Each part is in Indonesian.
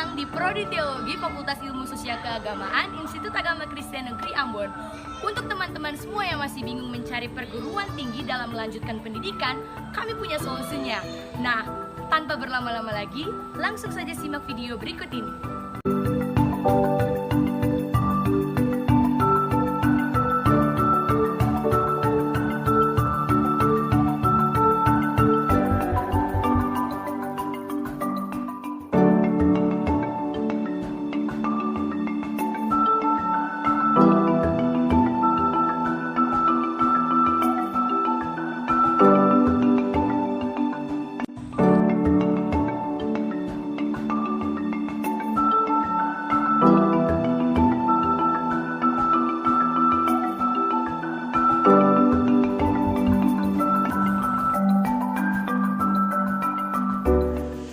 datang di Prodi Teologi Fakultas Ilmu Sosial Keagamaan Institut Agama Kristen Negeri Ambon. Untuk teman-teman semua yang masih bingung mencari perguruan tinggi dalam melanjutkan pendidikan, kami punya solusinya. Nah, tanpa berlama-lama lagi, langsung saja simak video berikut ini.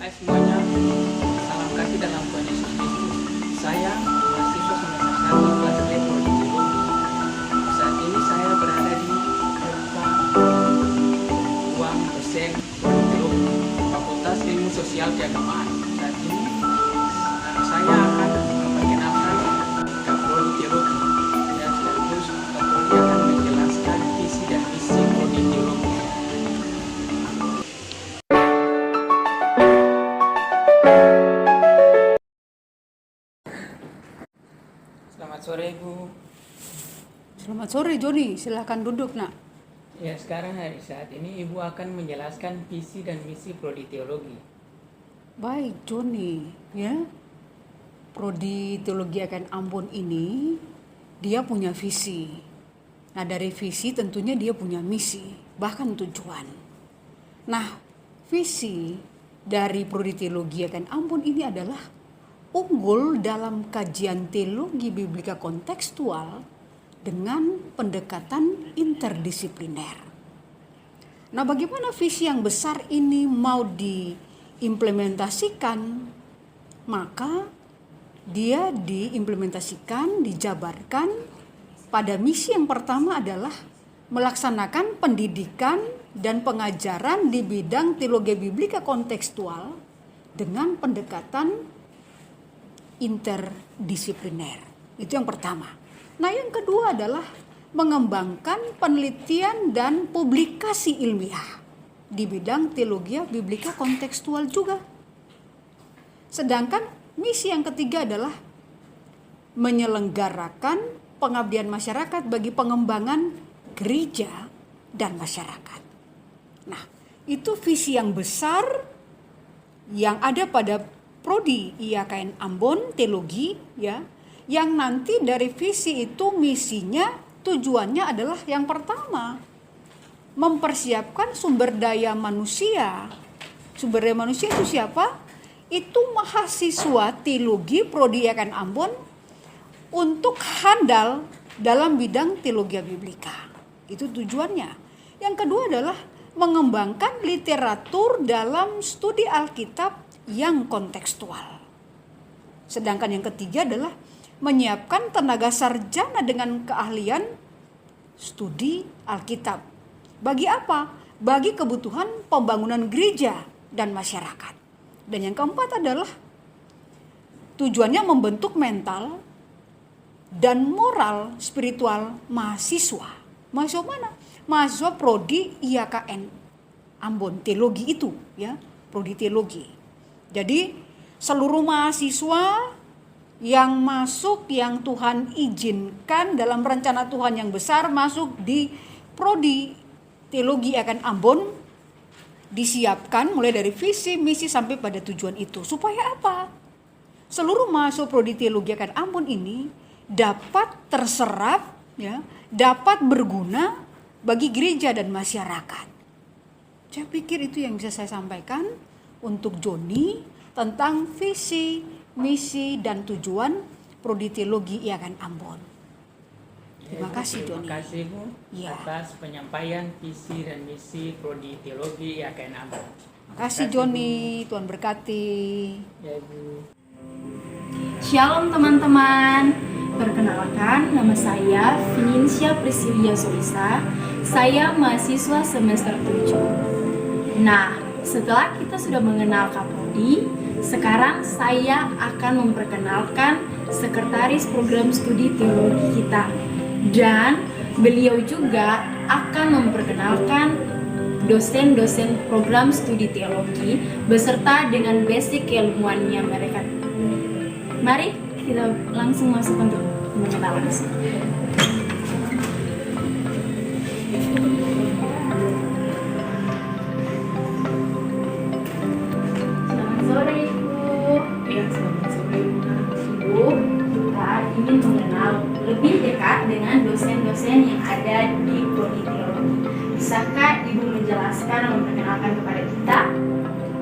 Hai semuanya, salam kasih dalam Tuhan Yesus Kristus. Saya mahasiswa semester 1 kelas D Prodi Teologi. Saat ini saya berada di ruang dosen Prodi Teologi Fakultas Ilmu Sosial Keagamaan. Saat ini saya akan memperkenalkan Kak Prodi Teologi dan sekaligus Kak Prodi akan menjelaskan visi dan misi Prodi Teologi. Selamat sore Ibu. Selamat sore Joni, silahkan duduk nak. Ya, sekarang saat ini Ibu akan menjelaskan visi dan misi Prodi Teologi. Baik Joni, ya. Prodi Teologi AKN Ambon ini dia punya visi. Nah dari visi tentunya dia punya misi, bahkan tujuan. Nah visi dari Prodi Teologi AKN Ambon ini adalah unggul dalam kajian teologi biblika kontekstual dengan pendekatan interdisipliner. Nah, bagaimana visi yang besar ini mau diimplementasikan? Maka dia diimplementasikan, dijabarkan pada misi yang pertama adalah melaksanakan pendidikan dan pengajaran di bidang teologi biblika kontekstual dengan pendekatan interdisipliner. Itu yang pertama. Nah, yang kedua adalah mengembangkan penelitian dan publikasi ilmiah di bidang teologi biblika kontekstual juga. Sedangkan misi yang ketiga adalah menyelenggarakan pengabdian masyarakat bagi pengembangan gereja dan masyarakat. Nah, itu visi yang besar yang ada pada Prodi IAKN Ambon Teologi, ya, yang nanti dari visi itu misinya, tujuannya adalah yang pertama mempersiapkan sumber daya manusia. Sumber daya manusia itu siapa? Itu mahasiswa teologi Prodi IAKN Ambon untuk handal dalam bidang teologi biblika. Itu tujuannya. Yang kedua adalah mengembangkan literatur dalam studi Alkitab yang kontekstual. Sedangkan yang ketiga adalah menyiapkan tenaga sarjana dengan keahlian studi Alkitab. Bagi apa? Bagi kebutuhan pembangunan gereja dan masyarakat. Dan yang keempat adalah tujuannya membentuk mental dan moral spiritual mahasiswa. Mahasiswa mana? Mahasiswa Prodi IAKN Ambon Teologi itu, ya, Prodi Teologi. Jadi seluruh mahasiswa yang masuk, yang Tuhan izinkan dalam rencana Tuhan yang besar masuk di Prodi Teologi AKN Ambon disiapkan mulai dari visi, misi sampai pada tujuan itu. Supaya apa? Seluruh mahasiswa Prodi Teologi AKN Ambon ini dapat terserap, ya, dapat berguna bagi gereja dan masyarakat. Saya pikir itu yang bisa saya sampaikan untuk Joni tentang visi, misi, dan tujuan Prodi Teologi IAKN Ambon. Terima kasih Joni. Terima kasih Bu Ya. atas penyampaian visi dan misi Prodi Teologi IAKN Ambon. Terima kasih Joni, Tuhan berkati. Ya Bu. Shalom teman-teman. Perkenalkan, nama saya Vincia Priscilia Solisa. Saya mahasiswa semester 7. Nah, setelah kita sudah mengenal Kaprodi, Sekarang saya akan memperkenalkan sekretaris program studi teologi kita, dan beliau juga akan memperkenalkan dosen-dosen program studi teologi beserta dengan basic keilmuannya mereka. Mari kita langsung masuk untuk mengenal langsung. Selamat sore Ibu. Ya, selamat sore Luna. Ibu, kita ingin mengenal lebih dekat dengan dosen-dosen yang ada di prodi teologi. Bisakah Ibu menjelaskan dan memperkenalkan kepada kita?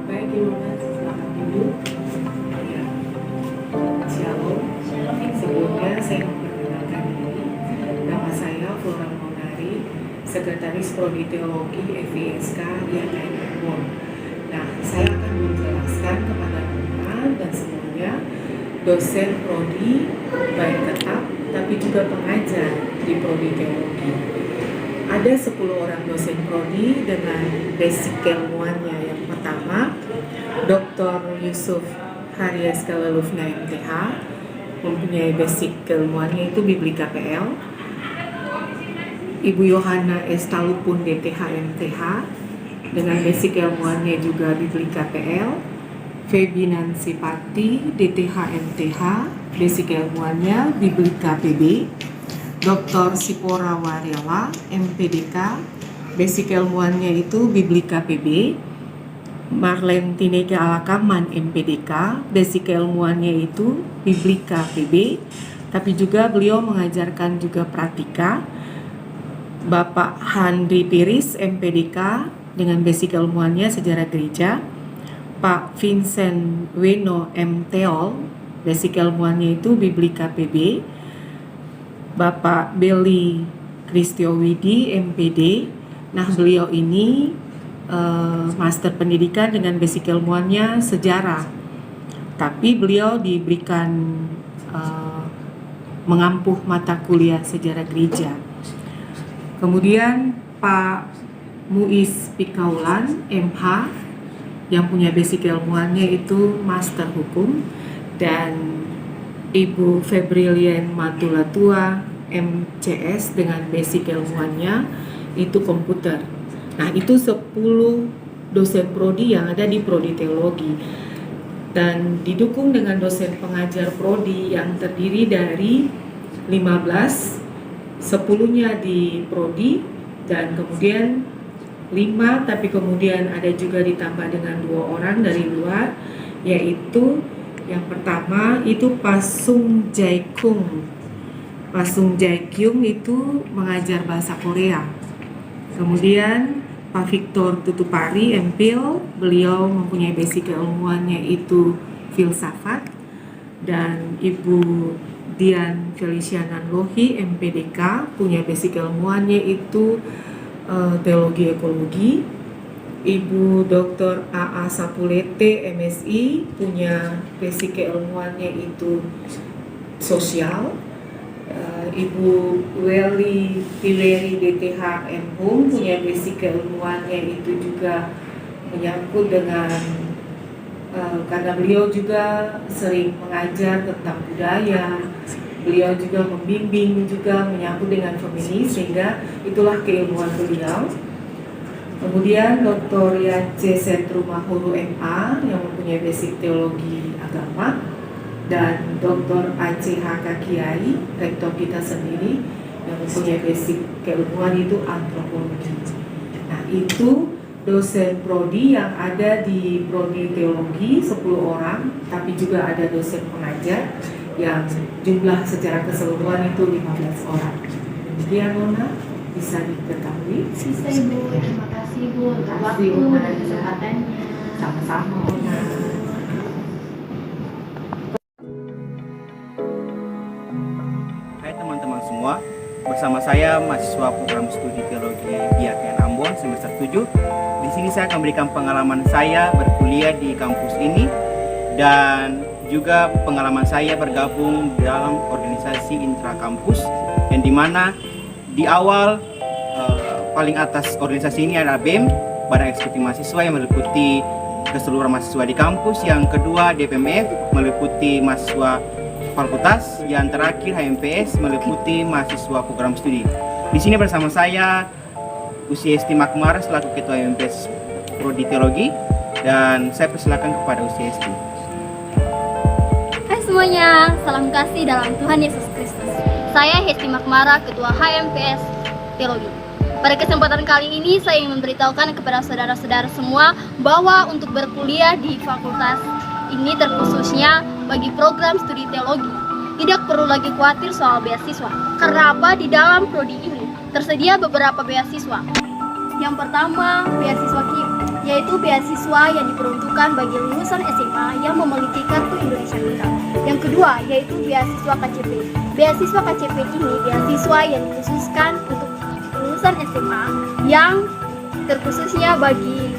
Baik Luna, selamat dulu. Ya, Shalom. Shalom Ibu. Sebelumnya saya memperkenalkan diri. Nama saya Flora Monari, Sekretaris Prodi Teologi FISK YKN Ambon. Nah, saya akan menjelaskan kepada Luna dan semuanya dosen prodi baik tetap tapi juga pengajar di prodi teologi. Ada 10 orang dosen prodi dengan basic keilmuannya. Yang pertama, Dr. Yusuf Haryas Kalalufna MTH, mempunyai basic keilmuannya itu Biblika PL. Ibu Yohana Estalupun DTH MTH, dengan basic keilmuannya juga Biblika PL. Febi Nancy Pati DTH MTH, basic keilmuannya Biblika PB. Dr. Sipora Warela MPDK, basic keilmuannya itu Biblika PB. Marlen Tinega Alakaman MPDK, basic keilmuannya itu Biblika PB, tapi juga beliau mengajarkan juga pratika. Bapak Handri Piris MPDK dengan basic keilmuannya sejarah gereja. Pak Vincent Weno M. Teol, basic keilmuannya itu Biblika PB. Bapak Beli Kristiowidi MPD. Nah, beliau ini master pendidikan dengan basic keilmuannya sejarah, tapi beliau diberikan mengampuh mata kuliah sejarah gereja. Kemudian Pak Muiz Pikaulan MH yang punya basic keilmuannya itu master hukum, dan Ibu Febrilian Matulatua MCS dengan basic keilmuannya itu komputer. Nah, itu 10 dosen prodi yang ada di prodi teologi, dan didukung dengan dosen pengajar prodi yang terdiri dari 15, 10-nya di prodi, dan kemudian 5, tapi kemudian ada juga ditambah dengan 2 orang dari luar, yaitu yang pertama itu Pasung Jaikung. Pasung Jaikyung itu mengajar bahasa Korea. Kemudian Pak Victor Tutupari MPhil, beliau mempunyai basic keilmuannya itu filsafat. Dan Ibu Dian Feliciana Lohi MPDK punya basic keilmuannya itu teologi ekologi. Ibu Dr. AA Sapulete MSI punya basic keilmuannya itu sosial. Ibu Welly Tileri DTH Hum punya basic keilmuannya itu juga menyangkut dengan karena beliau juga sering mengajar tentang budaya, beliau juga membimbing juga menyangkut dengan feminis, sehingga itulah keilmuan beliau. Kemudian Dr. Yace Sentrumahuru MA yang mempunyai basic teologi agama, dan Dr. ACHK Kiai, rektor kita sendiri, yang mempunyai basic keilmuan itu antropologi. Nah, itu dosen prodi yang ada di prodi teologi 10 orang, tapi juga ada dosen pengajar yang jumlah secara keseluruhan itu 15 orang. Demikian Nona, bisa diketahui. Bisa Ibu, terima kasih Ibu untuk waktu dan kesempatannya. Sama-sama Nona. Hai teman-teman semua, bersama saya mahasiswa program studi teologi YKN Ambon semester 7. Di sini saya akan memberikan pengalaman saya berkuliah di kampus ini, dan juga pengalaman saya bergabung dalam organisasi intrakampus, yang dimana di awal paling atas organisasi ini adalah BEM, Badan Eksekutif Mahasiswa, yang meliputi ke seluruh mahasiswa di kampus. Yang kedua DPMF meliputi mahasiswa fakultas. Yang terakhir HMPS meliputi mahasiswa program studi. Di sini bersama saya Usiesti Makmara selaku Ketua HMPS Prodi Teologi, dan saya persilakan kepada Usiesti. Hai semuanya, salam kasih dalam Tuhan Yesus Kristus. Saya Hesti Makmara, Ketua HMPS Teologi. Pada kesempatan kali ini saya ingin memberitahukan kepada saudara-saudara semua bahwa untuk berkuliah di fakultas ini terkhususnya bagi program studi teologi tidak perlu lagi khawatir soal beasiswa. Karena apa? Di dalam prodi ini tersedia beberapa beasiswa. Yang pertama, beasiswa KIM, yaitu beasiswa yang diperuntukkan bagi lulusan SMA yang memiliki kartu Indonesia Pintar. Yang kedua, yaitu beasiswa KCP. Beasiswa KCP ini beasiswa yang dikhususkan untuk lulusan SMA yang terkhususnya bagi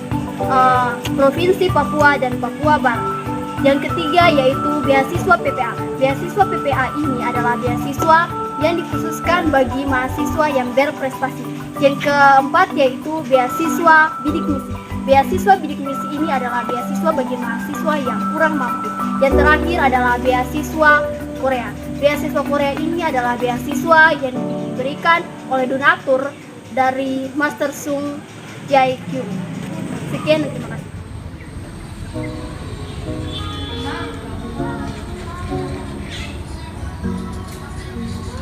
Provinsi Papua dan Papua Barat. Yang ketiga yaitu beasiswa PPA. Beasiswa PPA ini adalah beasiswa yang dikhususkan bagi mahasiswa yang berprestasi. Yang keempat yaitu beasiswa bidik misi. Beasiswa bidik misi ini adalah beasiswa bagi mahasiswa yang kurang mampu. Yang terakhir adalah beasiswa Korea. Beasiswa Korea ini adalah beasiswa yang diberikan oleh donatur dari Master Sung Jae Kyung. Sekian, terima kasih.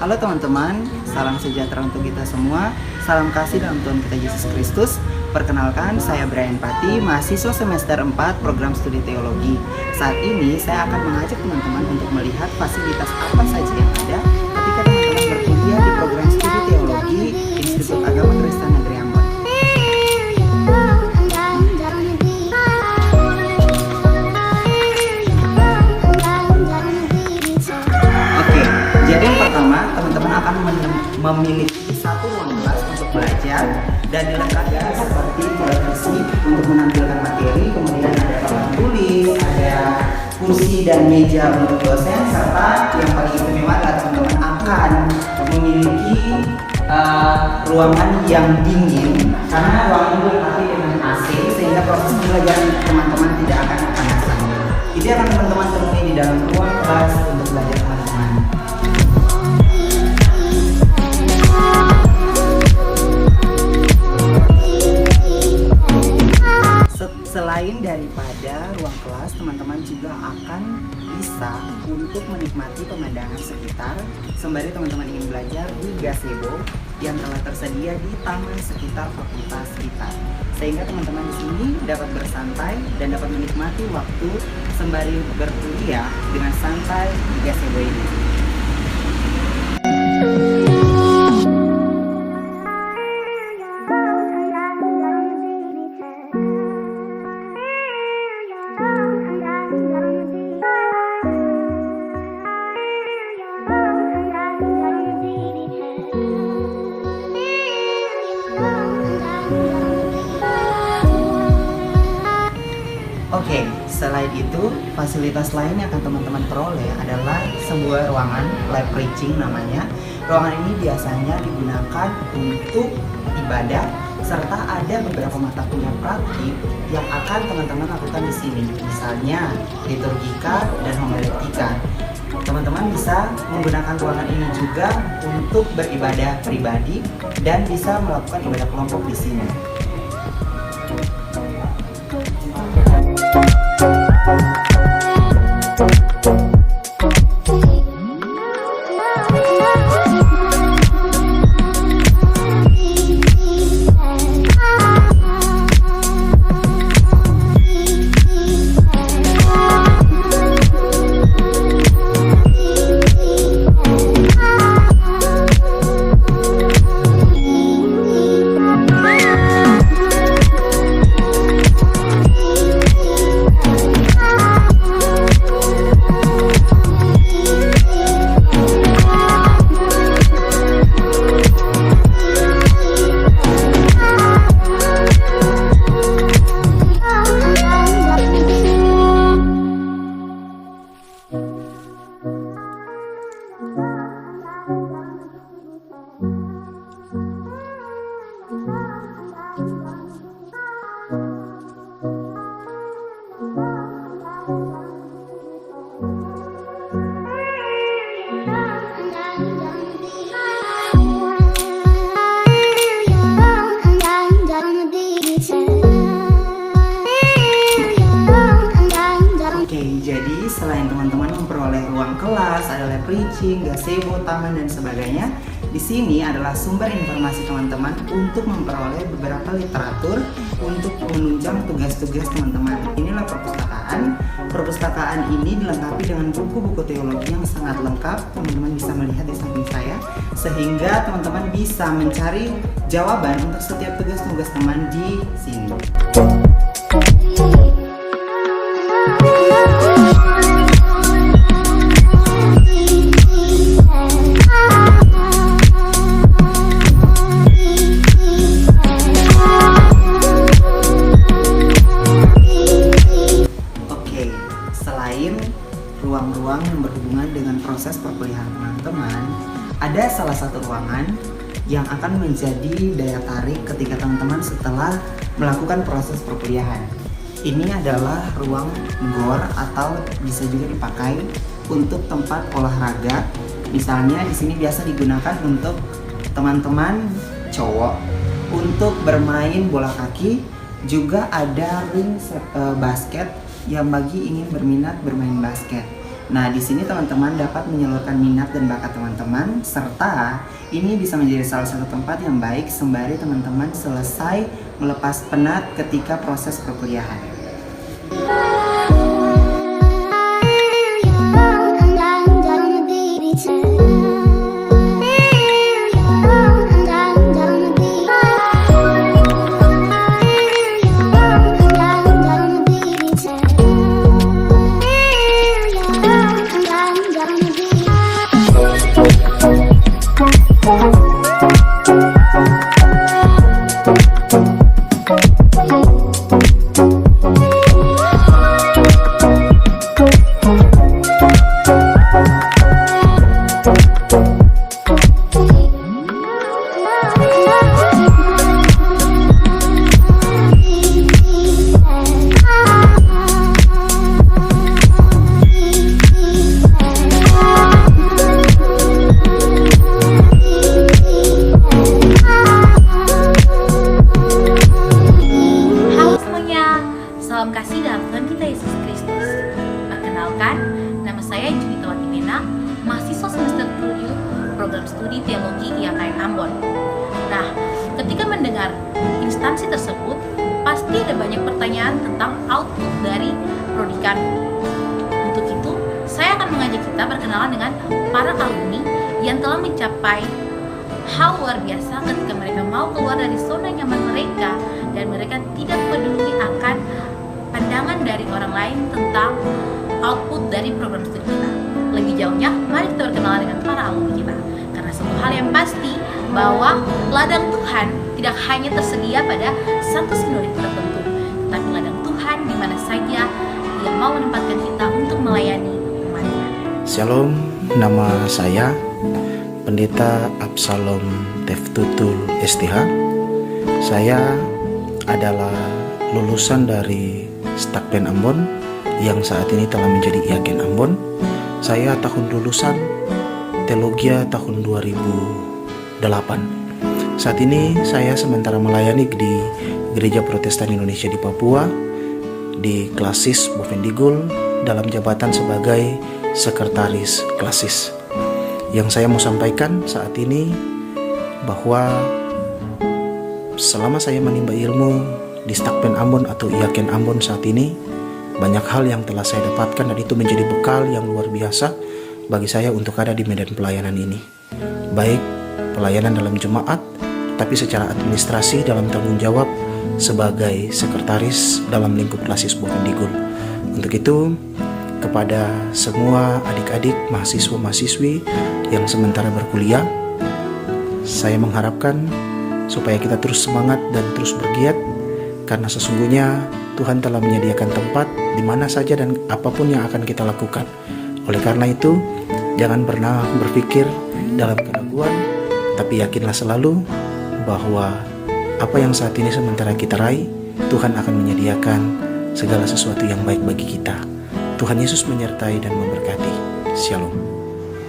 Halo teman-teman, salam sejahtera untuk kita semua. Salam kasih dalam Tuhan kita Yesus Kristus. Perkenalkan, saya Brian Pati, mahasiswa semester 4 program studi teologi. Saat ini saya akan mengajak teman-teman untuk melihat fasilitas apa saja yang ada ketika teman-teman berkuliah di program studi teologi Institut Agama Kristen Negeri Ambon. Oke, jadi yang pertama teman-teman akan memiliki satu ruang kelas untuk belajar dan dilengkapi seperti televisi untuk menampilkan materi, kemudian ada papan tulis, ada kursi dan meja untuk dosen, serta yang paling istimewa adalah teman-teman akan memiliki ruangan yang dingin karena ruangan ini dilengkapi dengan AC sehingga proses pembelajaran teman-teman tidak akan kepanasan. Itu akan teman-teman temui di dalam ruang kelas untuk belajar teman-teman. Selain daripada ruang kelas, teman-teman juga akan bisa untuk menikmati pemandangan sekitar sembari teman-teman ingin belajar di gazebo yang telah tersedia di taman sekitar fakultas kita. Sehingga teman-teman di sini dapat bersantai dan dapat menikmati waktu sembari berkuliah dengan santai di gazebo ini. Oke, selain itu, fasilitas lain yang akan teman-teman peroleh adalah sebuah ruangan live preaching namanya. Ruangan ini biasanya digunakan untuk ibadah, serta ada beberapa mata kuliah praktik yang akan teman-teman lakukan di sini. Misalnya, liturgika dan homiletika. Teman-teman bisa menggunakan ruangan ini juga untuk beribadah pribadi dan bisa melakukan ibadah kelompok di sini. kelas, ada lab preaching, gazebo, taman dan sebagainya. Di sini adalah sumber informasi teman-teman untuk memperoleh beberapa literatur untuk menunjang tugas-tugas teman-teman. Inilah perpustakaan. Perpustakaan ini dilengkapi dengan buku-buku teologi yang sangat lengkap. Teman-teman bisa melihat di samping saya, sehingga teman-teman bisa mencari jawaban untuk setiap tugas-tugas teman di sini. Ruang-ruang yang berhubungan dengan proses perkuliahan teman-teman, ada salah satu ruangan yang akan menjadi daya tarik ketika teman-teman setelah melakukan proses perkuliahan. Ini adalah ruang GOR atau bisa juga dipakai untuk tempat olahraga. Misalnya di sini biasa digunakan untuk teman-teman cowok untuk bermain bola kaki, juga ada ring basket yang bagi ingin berminat bermain basket. Nah, di sini teman-teman dapat menyalurkan minat dan bakat teman-teman, serta ini bisa menjadi salah satu tempat yang baik sembari teman-teman selesai melepas penat ketika proses perkuliahan. Salam kasih dalam Tuhan kita Yesus Kristus. Perkenalkan, nama saya Junitawati Mena, mahasiswa semester 7 program studi teologi IAKN Ambon. Nah, ketika mendengar instansi tersebut, pasti ada banyak pertanyaan tentang output dari prodi kami. Untuk itu, saya akan mengajak kita berkenalan dengan para alumni yang telah mencapai hal luar biasa ketika mereka mau keluar dari zona nyaman mereka dan mereka tidak peduli akan pandangan dari orang lain tentang output dari program studi kita. Lebih jauhnya, mari kita berkenalan dengan para alumni kita. Karena satu hal yang pasti, bahwa ladang Tuhan tidak hanya tersedia pada satu sinode tertentu, tapi ladang Tuhan di mana saja Dia mau menempatkan kita untuk melayani umatnya. Shalom, nama saya Pendeta Absalom Teftutul STH. Saya adalah lulusan dari Stakpen Ambon yang saat ini telah menjadi IAKN Ambon. Saya tahun lulusan Teologia tahun 2008. Saat ini saya sementara melayani di Gereja Protestan Indonesia di Papua di Klasis Bovendigul dalam jabatan sebagai Sekretaris Klasis. Yang saya mau sampaikan saat ini bahwa selama saya menimba ilmu di Stakpen Ambon atau IAKN Ambon saat ini, banyak hal yang telah saya dapatkan dan itu menjadi bekal yang luar biasa bagi saya untuk ada di medan pelayanan ini. Baik pelayanan dalam jemaat, tapi secara administrasi dalam tanggung jawab sebagai sekretaris dalam lingkup Klasis Bovendigul. Untuk itu, kepada semua adik-adik mahasiswa-mahasiswi yang sementara berkuliah, saya mengharapkan supaya kita terus semangat dan terus bergiat, karena sesungguhnya Tuhan telah menyediakan tempat di mana saja dan apapun yang akan kita lakukan. Oleh karena itu, jangan pernah berpikir dalam keraguan, tapi yakinlah selalu bahwa apa yang saat ini sementara kita raih, Tuhan akan menyediakan segala sesuatu yang baik bagi kita. Tuhan Yesus menyertai dan memberkati. Shalom.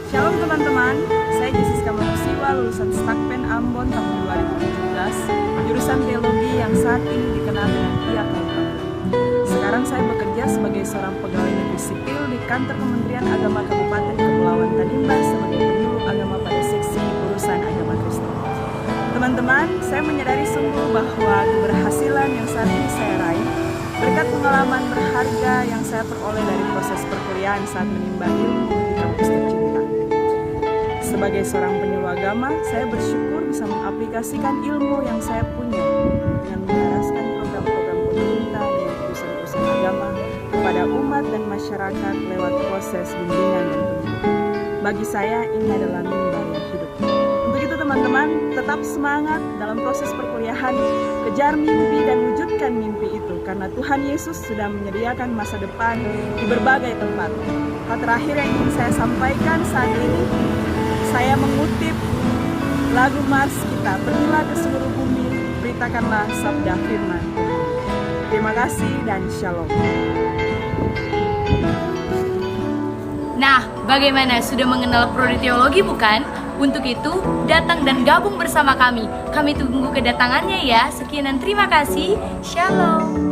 Shalom teman-teman, saya Jessica Manusiwa, lulusan Stakpen Ambon tahun 2017, jurusan teologi yang saat ini dikenal dengan IAKN Ambon. Sekarang saya bekerja sebagai seorang pegawai negeri sipil di kantor Kementerian Agama Kabupaten saya menyadari sungguh bahwa keberhasilan yang saat ini saya raih berkat pengalaman berharga yang saya peroleh dari proses perkuliahan saat menimba ilmu di kampus tercinta. Sebagai seorang penyuluh agama, saya bersyukur bisa mengaplikasikan ilmu yang saya punya dengan menyelaraskan program-program pemerintah dan urusan-urusan agama kepada umat dan masyarakat lewat proses bimbingan dan pendidikan. Bagi saya, ini adalah mimbar yang hidup. Untuk itu teman-teman, tetap semangat dalam proses perkuliahan, kejar mimpi dan wujudkan mimpi itu, karena Tuhan Yesus sudah menyediakan masa depan di berbagai tempat. Hal terakhir yang ingin saya sampaikan saat ini, saya mengutip lagu Mars kita, pergilah ke seluruh bumi, beritakanlah sabda firman. Terima kasih dan shalom. Nah, bagaimana? Sudah mengenal prodi teologi bukan? Untuk itu, datang dan gabung bersama kami. Kami tunggu kedatangannya ya. Sekian dan terima kasih. Shalom.